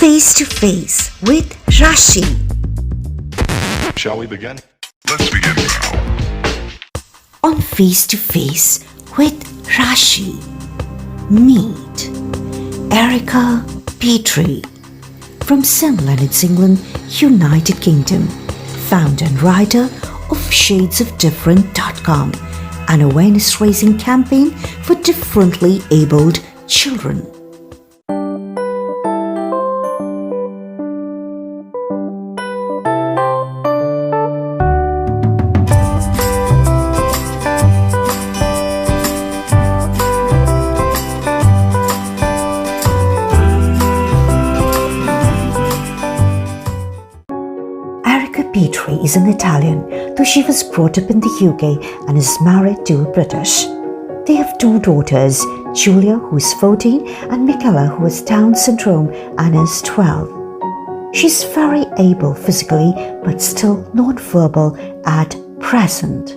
Face to Face with Rashi. Shall we begin? Let's begin now. On Face to Face with Rashi, meet Erika Petrie from St. Leonards, England, United Kingdom, founder and writer of shadesofdifferent.com, an awareness-raising campaign for differently abled children. Erika Petrie is an Italian, though she was brought up in the UK and is married to a British. They have two daughters, Julia, who is 14, and Michaela, who has Down syndrome and is 12. She's very able physically, but still non-verbal at present.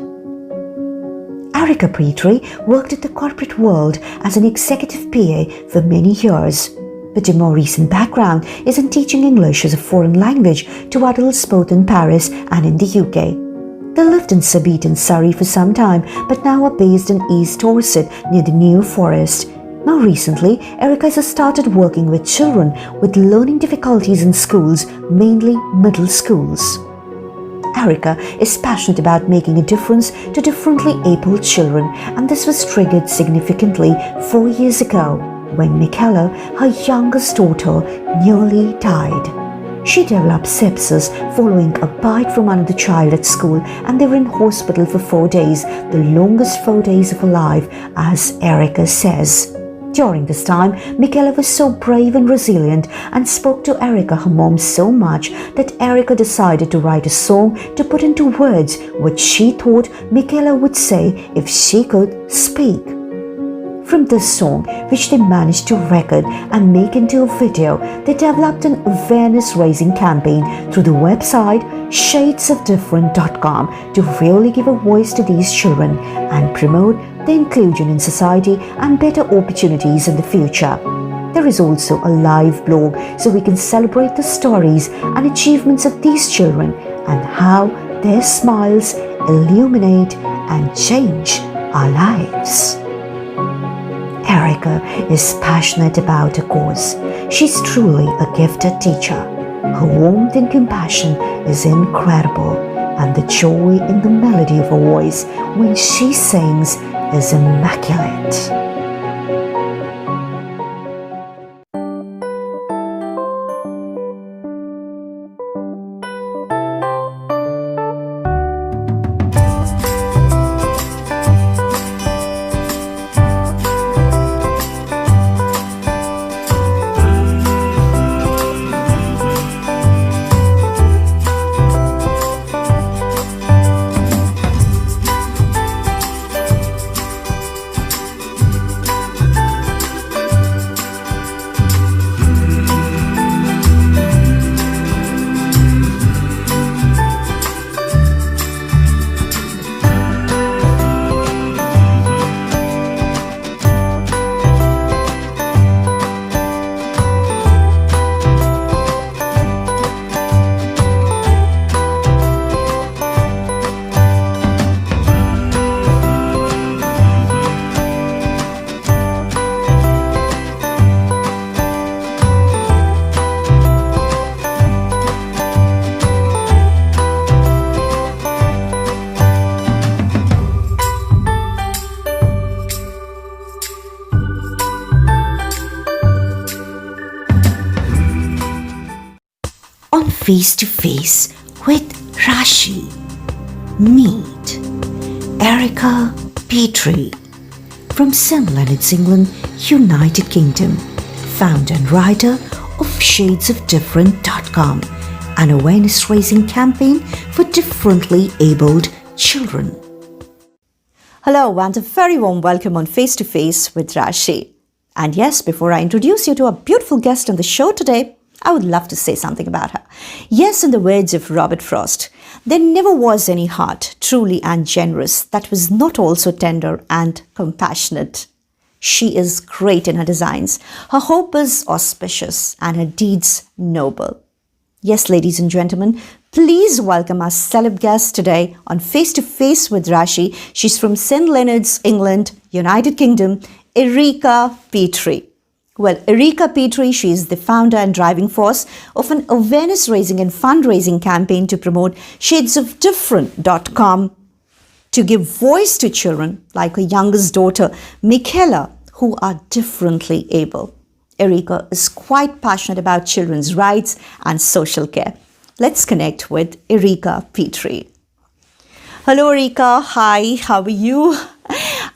Erika Petrie worked in the corporate world as an executive PA for many years, but her more recent background is in teaching English as a foreign language to adults both in Paris and in the UK. They lived in Surbiton, Surrey for some time, but now are based in East Dorset near the New Forest. More recently, Erika has started working with children with learning difficulties in schools, mainly middle schools. Erika is passionate about making a difference to differently abled children, and this was triggered significantly 4 years ago, when Michaela, her youngest daughter, nearly died. She developed sepsis following a bite from another child at school, and they were in hospital for 4 days, the longest 4 days of her life, as Erika says. During this time, Michaela was so brave and resilient and spoke to Erika, her mom, so much that Erika decided to write a song to put into words what she thought Michaela would say if she could speak. From this song, which they managed to record and make into a video, they developed an awareness-raising campaign through the website shadesofdifferent.com to really give a voice to these children and promote their inclusion in society and better opportunities in the future. There is also a live blog so we can celebrate the stories and achievements of these children and how their smiles illuminate and change our lives. Erika is passionate about her cause. She's truly a gifted teacher. Her warmth and compassion is incredible, and the joy in the melody of her voice when she sings is immaculate. On Face to Face with Rashi, meet Erika Petrie from St. Leonards, England, United Kingdom, founder and writer of shadesofdifferent.com, an awareness-raising campaign for differently abled children. Hello and a very warm welcome on Face to Face with Rashi. And yes, before I introduce you to our beautiful guest on the show today, I would love to say something about her. Yes, in the words of Robert Frost, there never was any heart truly and generous that was not also tender and compassionate. She is great in her designs. Her hope is auspicious and her deeds noble. Yes, ladies and gentlemen, please welcome our celeb guest today on Face to Face with Rashi. She's from St. Leonards, England, United Kingdom, Erika Petrie. Well, Erika Petrie, she is the founder and driving force of an awareness raising and fundraising campaign to promote shadesofdifferent.com to give voice to children like her youngest daughter, Michaela, who are differently able. Erika is quite passionate about children's rights and social care. Let's connect with Erika Petrie. Hello, Erika. Hi, how are you?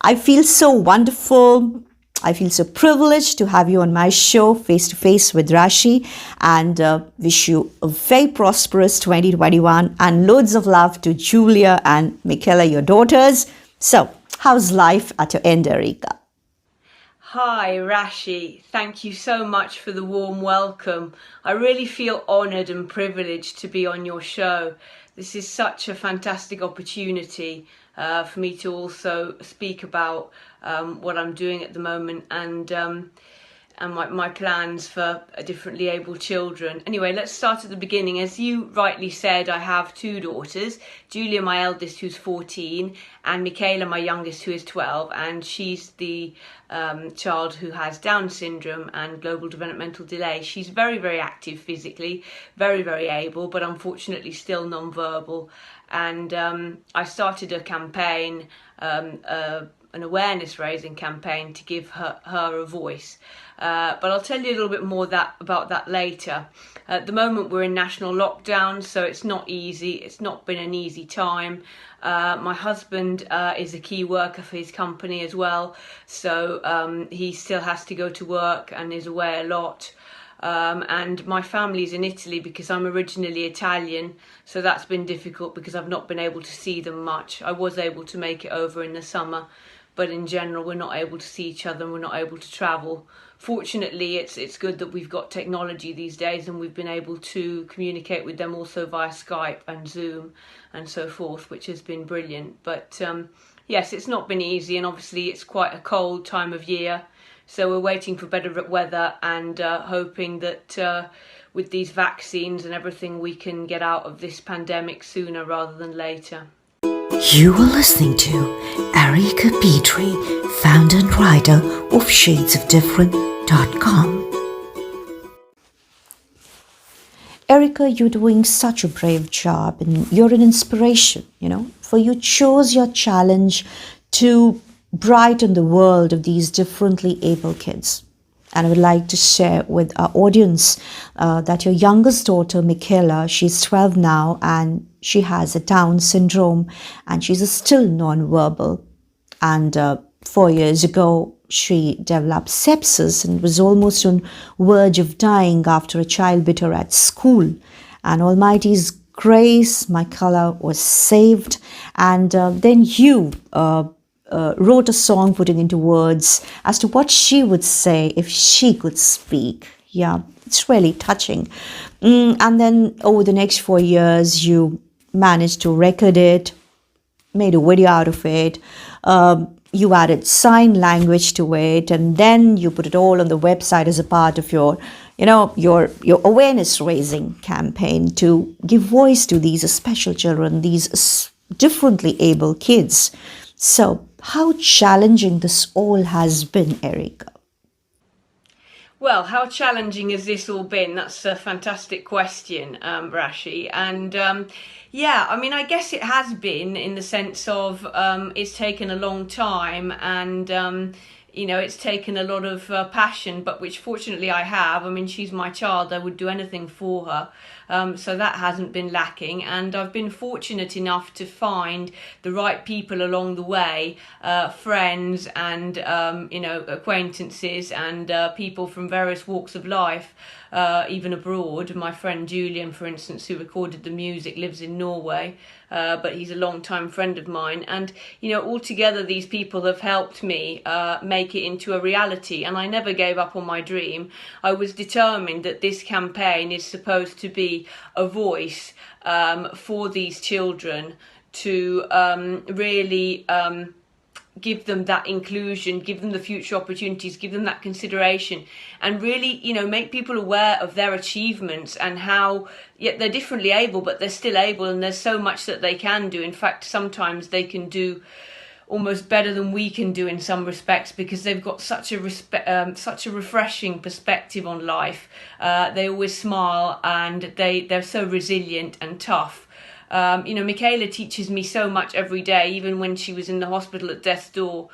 I feel so wonderful. I feel so privileged to have you on my show, Face to Face with Rashi, and wish you a very prosperous 2021 and loads of love to Julia and Michaela, your daughters. So, how's life at your end, Erika? Hi Rashi, thank you so much for the warm welcome. I really feel honoured and privileged to be on your show. This is such a fantastic opportunity for me to also speak about what I'm doing at the moment and my plans for differently able children. Anyway, let's start at the beginning. As you rightly said, I have two daughters, Julia, my eldest, who's 14, and Michaela, my youngest, who is 12, and she's the child who has Down syndrome and global developmental delay. She's very, very active physically, very, very able, but unfortunately still non-verbal. And I started a campaign, an awareness raising campaign to give her a voice. But I'll tell you a little bit more about that later. At the moment we're in national lockdown, so it's not easy. It's not been an easy time. My husband is a key worker for his company as well, so he still has to go to work and is away a lot. And my family's in Italy because I'm originally Italian, so that's been difficult because I've not been able to see them much. I was able to make it over in the summer, but in general we're not able to see each other and we're not able to travel. Fortunately, it's good that we've got technology these days and we've been able to communicate with them also via Skype and Zoom and so forth, which has been brilliant. But yes, it's not been easy, and obviously it's quite a cold time of year, so we're waiting for better weather and hoping that with these vaccines and everything we can get out of this pandemic sooner rather than later. You are listening to Erika Petrie, founder and writer of shadesofdifferent.com. Erika, you're doing such a brave job and you're an inspiration, for you chose your challenge to brighten the world of these differently able kids. And I would like to share with our audience that your youngest daughter, Michaela, she's 12 now and she has a Down syndrome and she's still non-verbal. And 4 years ago, she developed sepsis and was almost on verge of dying after a child bit her at school. And Almighty's grace, Michaela was saved. And then you wrote a song putting into words as to what she would say if she could speak. Yeah, it's really touching. And then over the next 4 years, you managed to record it, made a video out of it. You added sign language to it, and then you put it all on the website as a part of your awareness raising campaign to give voice to these special children, these differently able kids. So, how challenging this all has been, Erika? Well, how challenging has this all been? That's a fantastic question, Rashi. And yeah, I mean, I guess it has been in the sense of it's taken a long time and, it's taken a lot of passion, but which fortunately I have. I mean, she's my child. I would do anything for her. So that hasn't been lacking, and I've been fortunate enough to find the right people along the way, friends and acquaintances and people from various walks of life, even abroad. My friend Julian, for instance, who recorded the music, lives in Norway, but he's a long-time friend of mine, and altogether these people have helped me make it into a reality, and I never gave up on my dream. I was determined that this campaign is supposed to be a voice for these children to really give them that inclusion, give them the future opportunities, give them that consideration, and really, make people aware of their achievements and how yet they're differently able, but they're still able, and there's so much that they can do. In fact, sometimes they can do almost better than we can do in some respects, because they've got such a refreshing perspective on life. They always smile, and they're so resilient and tough. Michaela teaches me so much every day. Even when she was in the hospital at death's door,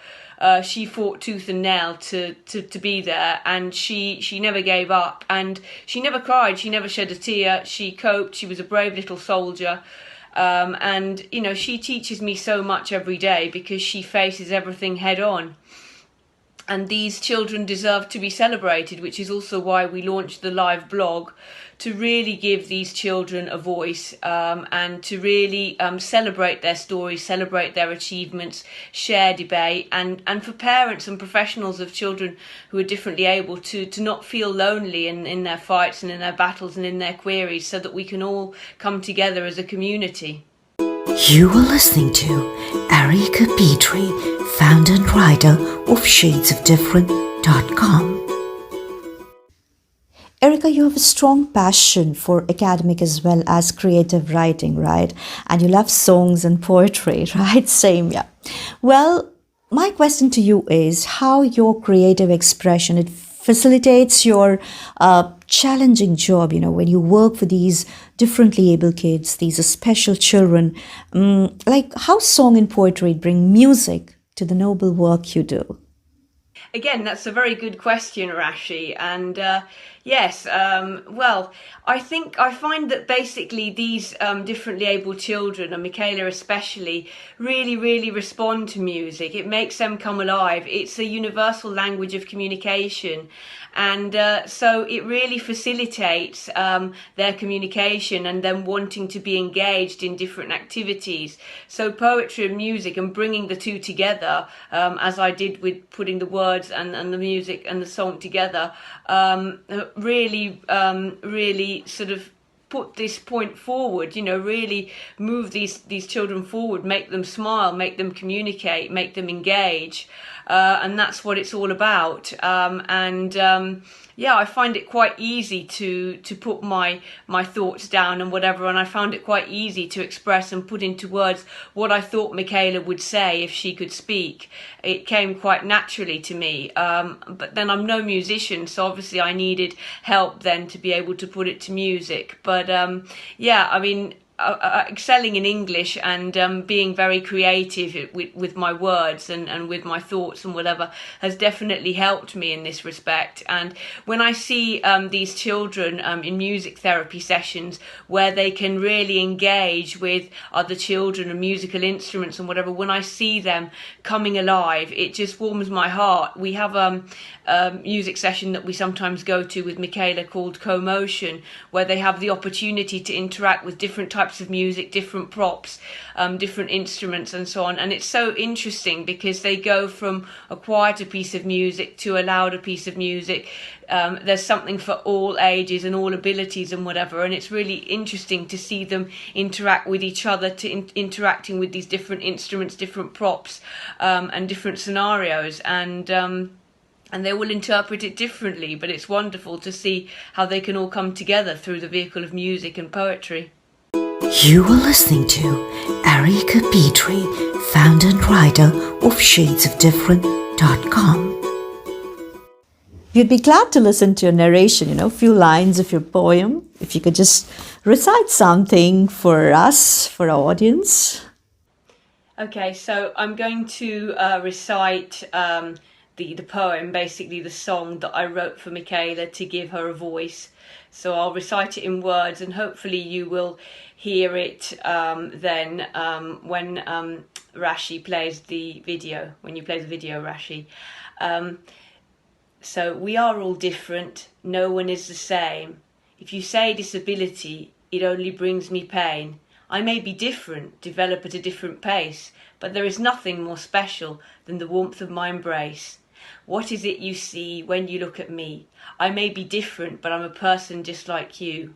she fought tooth and nail to be there, and she never gave up, and she never cried, she never shed a tear. She coped. She was a brave little soldier. And she teaches me so much every day, because she faces everything head on. And these children deserve to be celebrated, which is also why we launched the live blog, to really give these children a voice, and to really celebrate their stories, celebrate their achievements, share debate, and for parents and professionals of children who are differently able to not feel lonely in their fights and in their battles and in their queries, so that we can all come together as a community. You are listening to Erika Petrie, founder and writer of shadesofdifferent.com. Erika, you have a strong passion for academic as well as creative writing, right? And you love songs and poetry, right? Same, yeah. Well, my question to you is how your creative expression, it facilitates your challenging job, when you work for these differently able kids, these special children, like how song and poetry bring music to the noble work you do. Again, that's a very good question, Rashi. And yes, well, I find that basically these differently able children, and Michaela especially, really, really respond to music. It makes them come alive. It's a universal language of communication. And so it really facilitates their communication and them wanting to be engaged in different activities. So poetry and music, and bringing the two together, as I did with putting the words and the music and the song together, really sort of put this point forward, really move these children forward, make them smile, make them communicate, make them engage. And that's what it's all about. I find it quite easy to put my thoughts down and whatever, and I found it quite easy to express and put into words what I thought Michaela would say if she could speak. It came quite naturally to me, but then I'm no musician, so obviously I needed help then to be able to put it to music. But excelling in English and being very creative with my words and with my thoughts and whatever has definitely helped me in this respect. And when I see these children in music therapy sessions where they can really engage with other children and musical instruments and whatever, when I see them coming alive, it just warms my heart. We have a music session that we sometimes go to with Michaela called Co-Motion, where they have the opportunity to interact with different types of music, different props, different instruments and so on. And it's so interesting because they go from a quieter piece of music to a louder piece of music. There's something for all ages and all abilities and whatever, and it's really interesting to see them interact with each other, interacting with these different instruments, different props, and different scenarios, and they will interpret it differently, but it's wonderful to see how they can all come together through the vehicle of music and poetry. You are listening to Erika Petrie, founder and writer of shadesofdifferent.com. We'd be glad to listen to your narration, a few lines of your poem. If you could just recite something for us, for our audience. Okay, so I'm going to recite the poem, basically the song that I wrote for Michaela to give her a voice. So I'll recite it in words, and hopefully you will hear it then when Rashi plays the video, when you play the video, Rashi. So we are all different, no one is the same. If you say disability, it only brings me pain. I may be different, develop at a different pace, but there is nothing more special than the warmth of my embrace. What is it you see when you look at me? I may be different, but I'm a person just like you.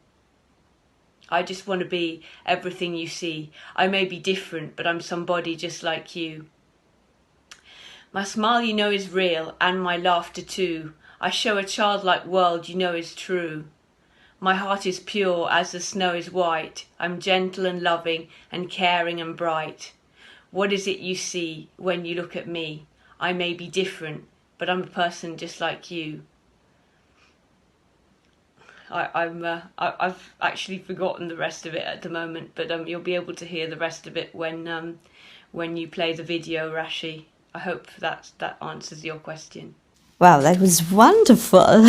I just want to be everything you see. I may be different, but I'm somebody just like you. My smile you know is real, and my laughter too. I show a childlike world you know is true. My heart is pure as the snow is white. I'm gentle and loving and caring and bright. What is it you see when you look at me? I may be different, but I'm a person just like you. I've actually forgotten the rest of it at the moment, but you'll be able to hear the rest of it when you play the video, Rashi. I hope that answers your question. Wow, that was wonderful.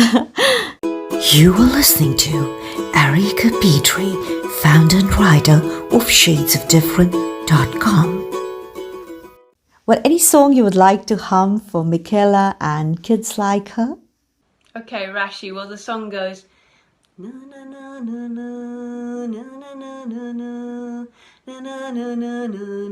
You are listening to Erika Petrie, founder and writer of shadesofdifferent.com. Well, any song you would like to hum for Michaela and kids like her? Okay, Rashi. Well, the song goes. Na na na na na na na na na na na na na na na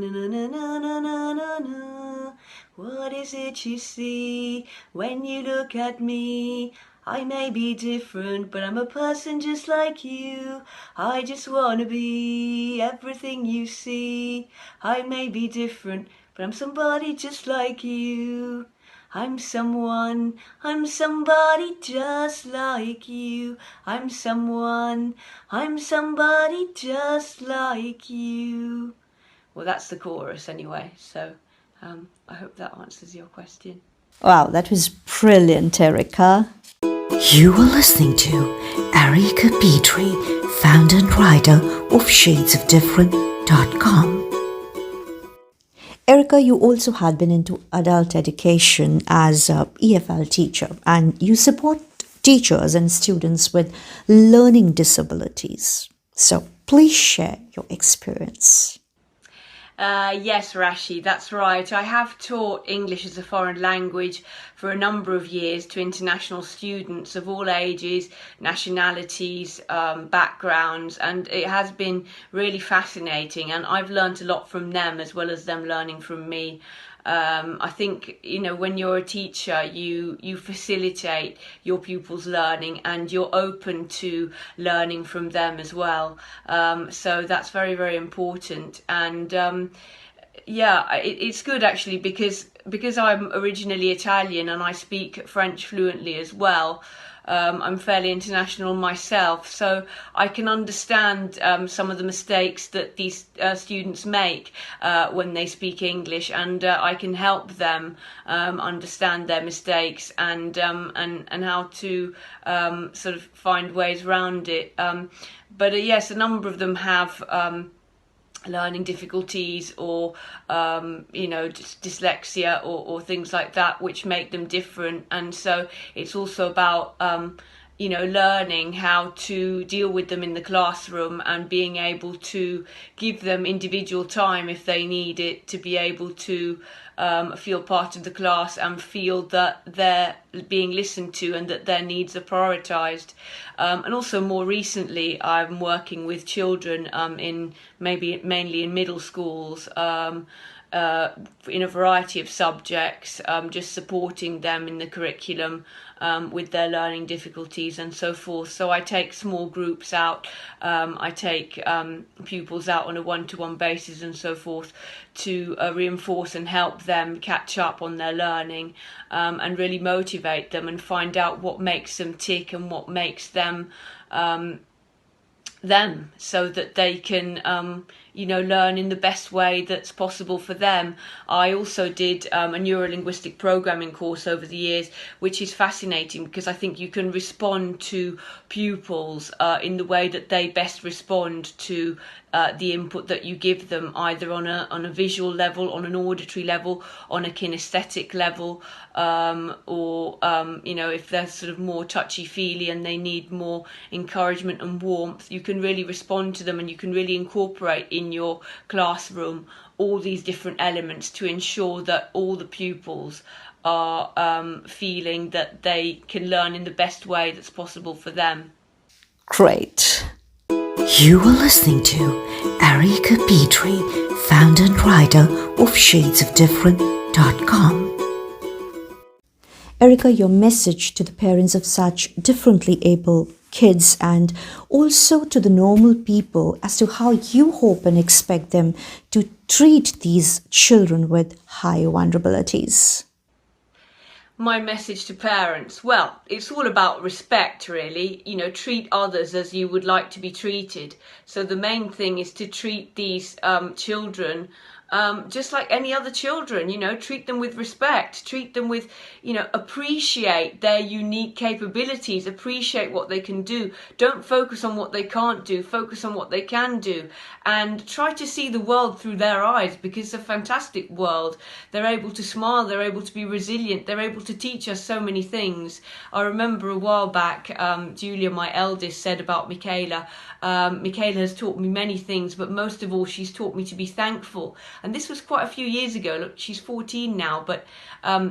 na na na na. What is it you see when you look at me? I may be different, but I'm a person just like you. I just wanna be everything you see. I may be different, but I'm somebody just like you. I'm somebody just like you. I'm somebody just like you. Well, that's the chorus anyway, so I hope that answers your question. Wow, that was brilliant, Erika. You are listening to Erika Petrie, founder and writer of shadesofdifferent.com. Erika, you also had been into adult education as a EFL teacher, and you support teachers and students with learning disabilities. So please share your experience. Yes, Rashi, that's right. I have taught English as a foreign language for a number of years to international students of all ages, nationalities, backgrounds, and it has been really fascinating, and I've learned a lot from them as well as them learning from me. I think, when you're a teacher, you facilitate your pupils' learning and you're open to learning from them as well. So that's very, very important. And it's good actually because I'm originally Italian and I speak French fluently as well. I'm fairly international myself, so I can understand some of the mistakes that these students make when they speak English, and I can help them understand their mistakes and how to sort of find ways around it. But yes, a number of them have learning difficulties or dyslexia or things like that, which make them different. And so it's also about learning how to deal with them in the classroom and being able to give them individual time if they need it, to be able to feel part of the class and feel that they're being listened to and that their needs are prioritised. And also more recently, I'm working with children mainly in middle schools, in a variety of subjects, just supporting them in the curriculum with their learning difficulties and so forth. So I take small groups out, I take pupils out on a one-to-one basis and so forth to reinforce and help them catch up on their learning, and really motivate them and find out what makes them tick and what makes them so that they can learn in the best way that's possible for them. I also did a neurolinguistic programming course over the years, which is fascinating because I think you can respond to pupils in the way that they best respond to the input that you give them, either on a visual level, on an auditory level, on a kinesthetic level, or if they're sort of more touchy-feely and they need more encouragement and warmth, you can really respond to them and you can really incorporate in your classroom all these different elements to ensure that all the pupils are feeling that they can learn in the best way that's possible for them. Great. You are listening to Erika Petrie, founder and writer of shadesofdifferent.com. Erika, your message to the parents of such differently able kids and also to the normal people as to how you hope and expect them to treat these children with high vulnerabilities. My message to parents, well, it's all about respect, really. Treat others as you would like to be treated. So the main thing is to treat these children just like any other children. Treat them with respect, treat them with, appreciate their unique capabilities, appreciate what they can do. Don't focus on what they can't do, focus on what they can do, and try to see the world through their eyes, because it's a fantastic world. They're able to smile, they're able to be resilient, they're able to teach us so many things. I remember a while back, Julia, my eldest, said about Michaela, Michaela has taught me many things, but most of all she's taught me to be thankful. And this was quite a few years ago. Look, she's 14 now, but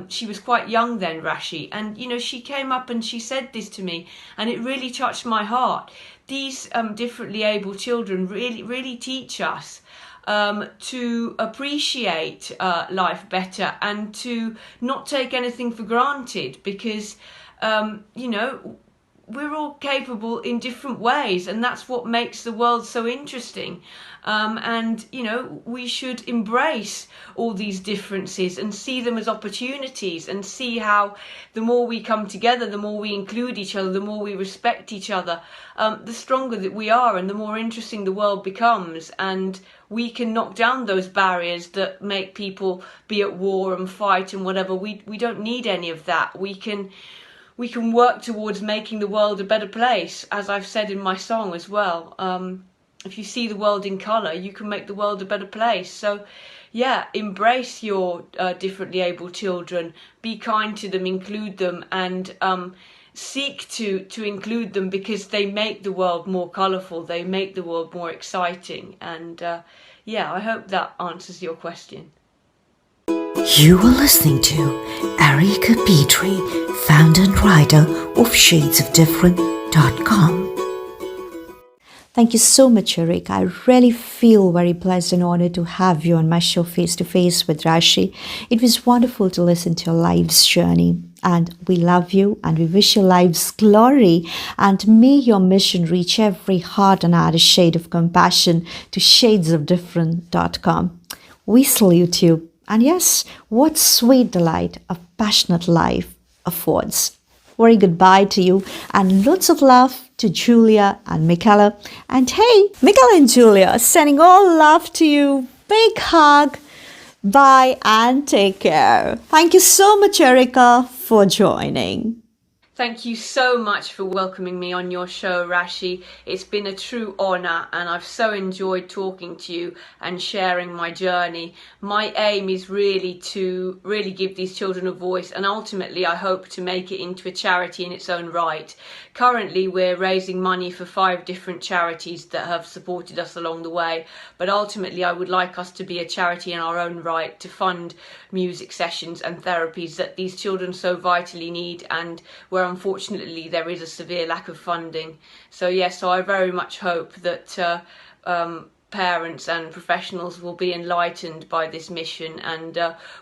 she was quite young then, Rashi. And, she came up and she said this to me, and it really touched my heart. These differently able children really teach us to appreciate life better and to not take anything for granted, because, we're all capable in different ways, and that's what makes the world so interesting. And we should embrace all these differences and see them as opportunities, and see how the more we come together, the more we include each other, the more we respect each other, the stronger that we are and the more interesting the world becomes. And we can knock down those barriers that make people be at war and fight and whatever. We don't need any of that. We can work towards making the world a better place, as I've said in my song as well. If you see the world in colour, you can make the world a better place. So, yeah, embrace your differently able children. Be kind to them, include them, and seek to include them, because they make the world more colourful. They make the world more exciting. And, I hope that answers your question. You are listening to Erika Petrie, founder and writer of shadesofdifferent.com. Thank you so much, Erika. I really feel very blessed and honored to have you on my show Face to Face with Rashi. It was wonderful to listen to your life's journey. And we love you and we wish your life's glory. And may your mission reach every heart and add a shade of compassion to shadesofdifferent.com. We salute you. And yes, what sweet delight a passionate life affords. Very goodbye to you and lots of love to Julia and Michaela. And hey, Michaela and Julia, sending all love to you. Big hug. Bye and take care. Thank you so much, Erika, for joining. Thank you so much for welcoming me on your show, Rashi. It's been a true honour, and I've so enjoyed talking to you and sharing my journey. My aim is really to give these children a voice, and ultimately I hope to make it into a charity in its own right. Currently we're raising money for 5 different charities that have supported us along the way, but ultimately I would like us to be a charity in our own right, to fund music sessions and therapies that these children so vitally need, and where unfortunately there is a severe lack of funding. So I very much hope that parents and professionals will be enlightened by this mission and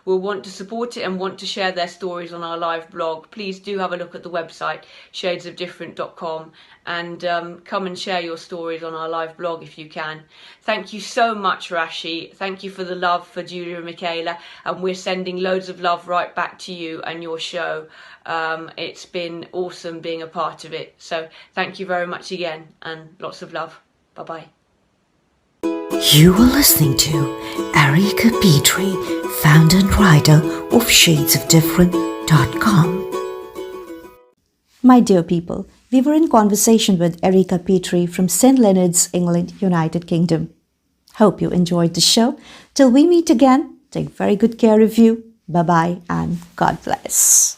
will want to support it and want to share their stories on our live blog. Please do have a look at the website shadesofdifferent.com and come and share your stories on our live blog if you can. Thank you so much, Rashi. Thank you for the love for Julia and Michaela, and we're sending loads of love right back to you and your show. It's been awesome being a part of it. So thank you very much again, and lots of love. Bye-bye. You are listening to Erika Petrie, founder and writer of shadesofdifferent.com. My dear people, we were in conversation with Erika Petrie from St. Leonards, England, United Kingdom. Hope you enjoyed the show. Till we meet again, take very good care of you. Bye-bye and God bless.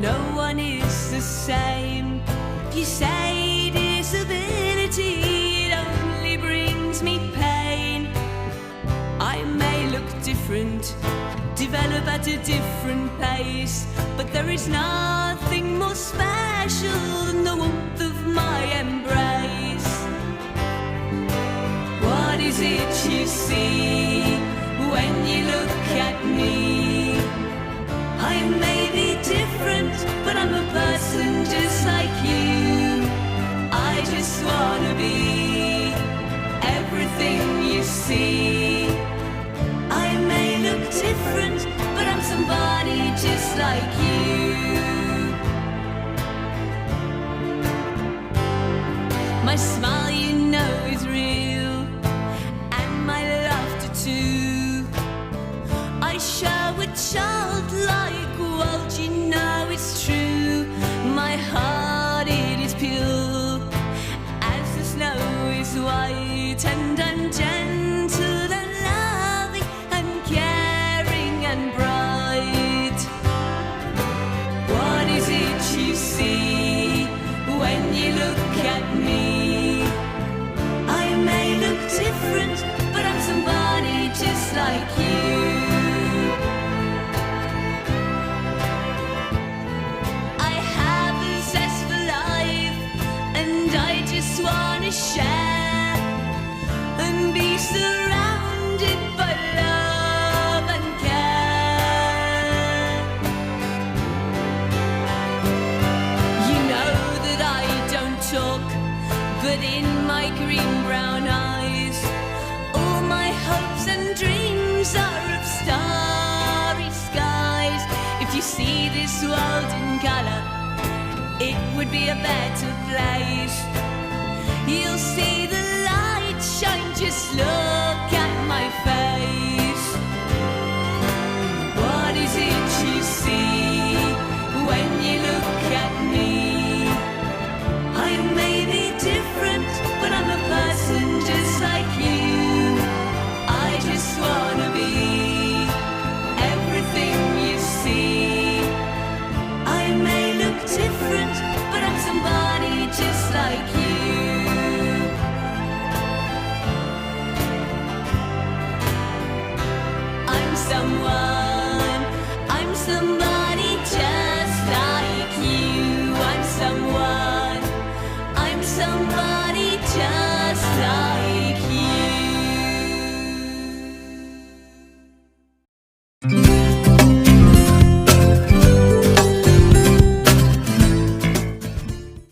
No one is the same. If you say disability, it only brings me pain. I may look different, develop at a different pace, but there is nothing more special than the warmth of my embrace. What is it you see when you look at me? I may be different, but I'm a person just like you. I just wanna be everything you see. I may look different, but I'm somebody just like you. My smile, you know, is real, and my laughter too. I show a childlike world, you know it's true. My heart, it is pure, as the snow is white, and I'm gentle and loving and caring and bright. What is it you see when you look at me? I may look different, but I'm somebody just like you. I have a zest for life, and I just wanna share and be surrounded by love and care. You know that I don't talk, but in my green-brown eyes, all my hopes and dreams are of starry skies. If you see this world in colour, it would be a better place. You'll see the light shine, just look at my face. What is it you see when you look at me? I may be different, but I'm a person just like you. I just wanna be everything you see. I may look different, but I'm somebody just like you. I'm someone, I'm somebody